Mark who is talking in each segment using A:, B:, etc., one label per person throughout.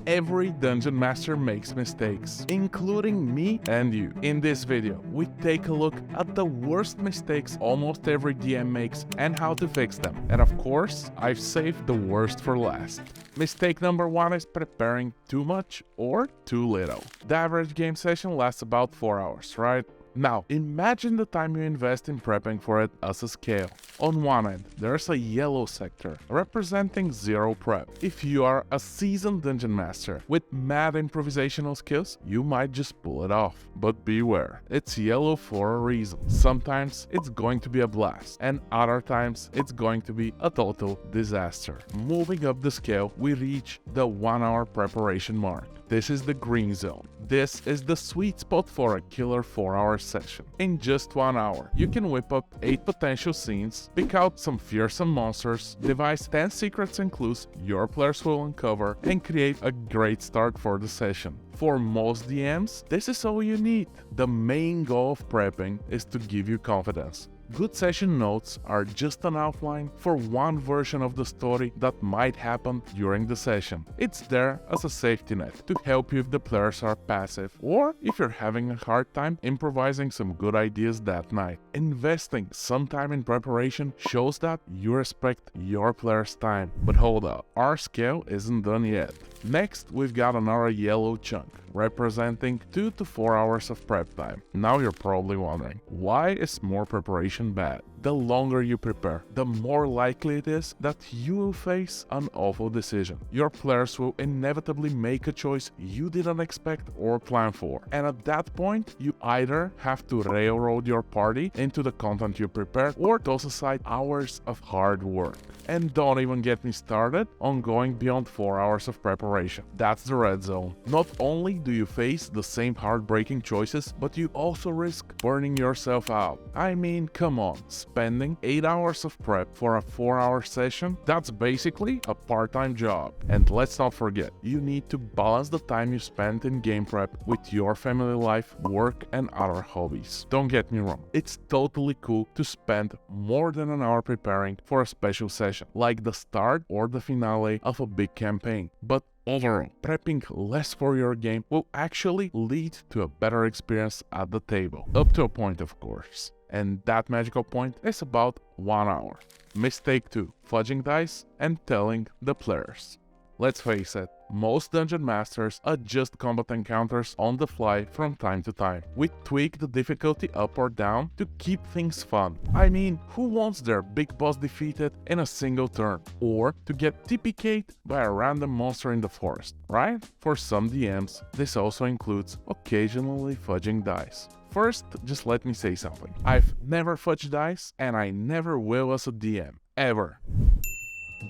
A: Every dungeon master makes mistakes, including me and you. In this video, we take a look at the worst mistakes almost every DM makes and how to fix them. And of course, I've saved the worst for last. Mistake number 1 is preparing too much or too little. The average game session lasts about 4 hours, right? Now, imagine the time you invest in prepping for it as a scale. On one end, there's a yellow sector, representing zero prep. If you are a seasoned dungeon master with mad improvisational skills, you might just pull it off. But beware, it's yellow for a reason. Sometimes it's going to be a blast, and other times it's going to be a total disaster. Moving up the scale, we reach the 1 hour preparation mark. This is the green zone. This is the sweet spot for a killer 4-hour session. In just 1 hour, you can whip up 8 potential scenes, pick out some fearsome monsters, devise 10 secrets and clues your players will uncover, and create a great start for the session. For most DMs, this is all you need. The main goal of prepping is to give you confidence. Good session notes are just an outline for one version of the story that might happen during the session. It's there as a safety net to help you if the players are passive or if you're having a hard time improvising some good ideas that night. Investing some time in preparation shows that you respect your players' time. But hold up, our scale isn't done yet. Next, we've got another yellow chunk, representing 2 to 4 hours of prep time. Now you're probably wondering, why is more preparation bad? The longer you prepare, the more likely it is that you will face an awful decision. Your players will inevitably make a choice you didn't expect or plan for. And at that point, you either have to railroad your party into the content you prepared or toss aside hours of hard work. And don't even get me started on going beyond 4 hours of preparation. That's the red zone. Not only do you face the same heartbreaking choices, but you also risk burning yourself out. I mean, come on, spending 8 hours of prep for a 4-hour session, that's basically a part-time job. And let's not forget, you need to balance the time you spend in game prep with your family life, work, and other hobbies. Don't get me wrong, it's totally cool to spend more than an hour preparing for a special session, like the start or the finale of a big campaign. But overall, prepping less for your game will actually lead to a better experience at the table. Up to a point, of course. And that magical point is about 1 hour. Mistake 2, fudging dice and telling the players. Let's face it, most dungeon masters adjust combat encounters on the fly from time to time. We tweak the difficulty up or down to keep things fun. I mean, who wants their big boss defeated in a single turn? Or to get TPK'd by a random monster in the forest, right? For some DMs, this also includes occasionally fudging dice. First, just let me say something. I've never fudged dice, and I never will as a DM, ever.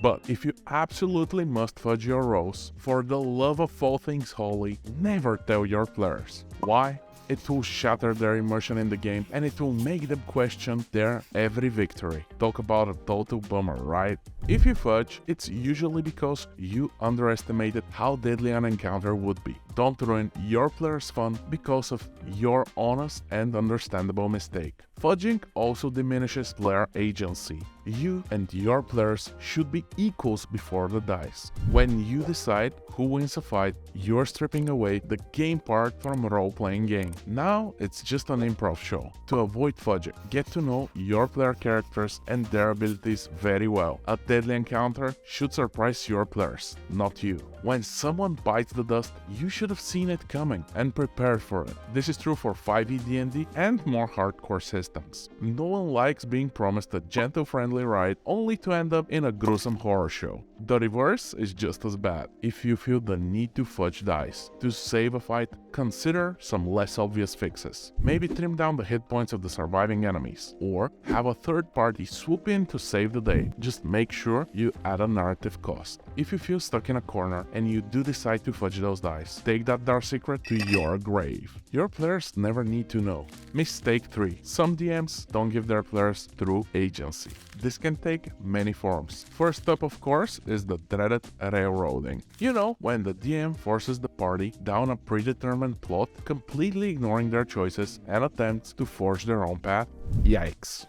A: But if you absolutely must fudge your rolls, for the love of all things holy, never tell your players. Why? It will shatter their immersion in the game and it will make them question their every victory. Talk about a total bummer, right? If you fudge, it's usually because you underestimated how deadly an encounter would be. Don't ruin your players' fun because of your honest and understandable mistake. Fudging also diminishes player agency. You and your players should be equals before the dice. When you decide who wins a fight, you're stripping away the game part from a role-playing game. Now it's just an improv show. To avoid fudging, get to know your player characters and their abilities very well. A deadly encounter should surprise your players, not you. When someone bites the dust, you should have seen it coming and prepared for it. This is true for 5e D&D and more hardcore systems. No one likes being promised a gentle, friendly ride only to end up in a gruesome horror show. The reverse is just as bad. If you feel the need to fudge dice to save a fight, consider some less obvious fixes. Maybe trim down the hit points of the surviving enemies, or have a third party swoop in to save the day. Just make sure you add a narrative cost. If you feel stuck in a corner and you do decide to fudge those dice, take that dark secret to your grave. Your players never need to know. Mistake 3. Some DMs don't give their players true agency. This can take many forms. First up, of course, is the dreaded railroading. You know, when the DM forces the party down a predetermined plot, completely ignoring their choices and attempts to forge their own path. Yikes.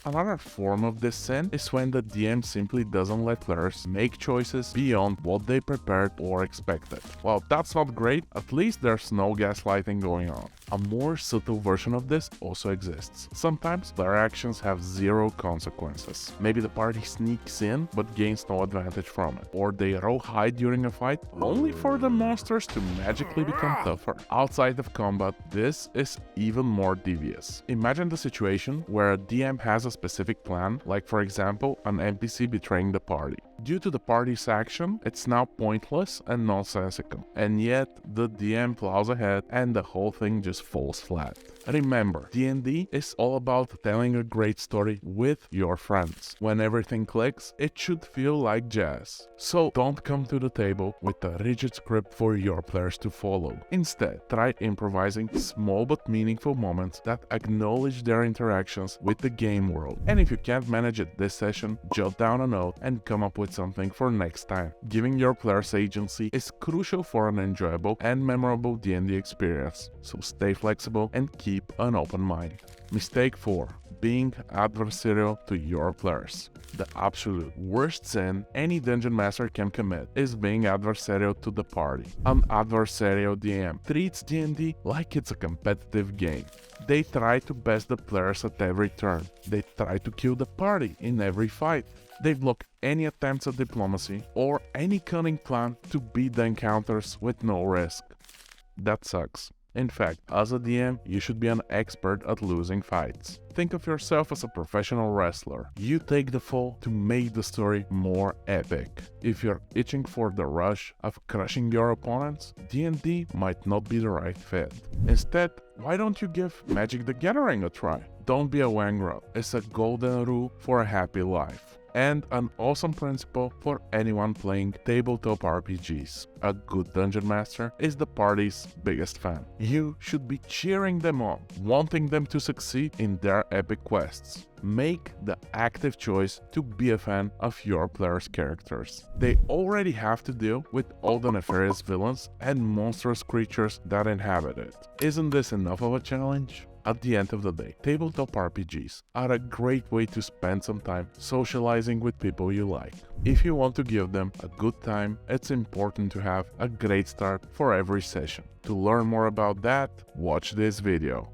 A: Another form of this sin is when the DM simply doesn't let players make choices beyond what they prepared or expected. While that's not great, at least there's no gaslighting going on. A more subtle version of this also exists. Sometimes player actions have zero consequences. Maybe the party sneaks in but gains no advantage from it, or they roll high during a fight only for the monsters to magically become tougher. Outside of combat, this is even more devious. Imagine the situation where a DM has a specific plan, like for example an NPC betraying the party. Due to the party's action, it's now pointless and nonsensical, and yet the DM plows ahead and the whole thing just falls flat. Remember, D&D is all about telling a great story with your friends. When everything clicks, it should feel like jazz. So don't come to the table with a rigid script for your players to follow. Instead, try improvising small but meaningful moments that acknowledge their interactions with the game world. And if you can't manage it this session, jot down a note and come up with something for next time. Giving your players agency is crucial for an enjoyable and memorable D&D experience, so stay flexible and keep an open mind. Mistake 4. Being adversarial to your players. The absolute worst sin any Dungeon Master can commit is being adversarial to the party. An adversarial DM treats D&D like it's a competitive game. They try to best the players at every turn. They try to kill the party in every fight. They block any attempts at diplomacy or any cunning plan to beat the encounters with no risk. That sucks. In fact, as a DM, you should be an expert at losing fights. Think of yourself as a professional wrestler. You take the fall to make the story more epic. If you're itching for the rush of crushing your opponents, D&D might not be the right fit. Instead, why don't you give Magic the Gathering a try? Don't be a Wangrel. It's a golden rule for a happy life, and an awesome principle for anyone playing tabletop RPGs. A good Dungeon Master is the party's biggest fan. You should be cheering them on, wanting them to succeed in their epic quests. Make the active choice to be a fan of your players' characters. They already have to deal with all the nefarious villains and monstrous creatures that inhabit it. Isn't this enough of a challenge? At the end of the day, tabletop RPGs are a great way to spend some time socializing with people you like. If you want to give them a good time, it's important to have a great start for every session. To learn more about that, watch this video.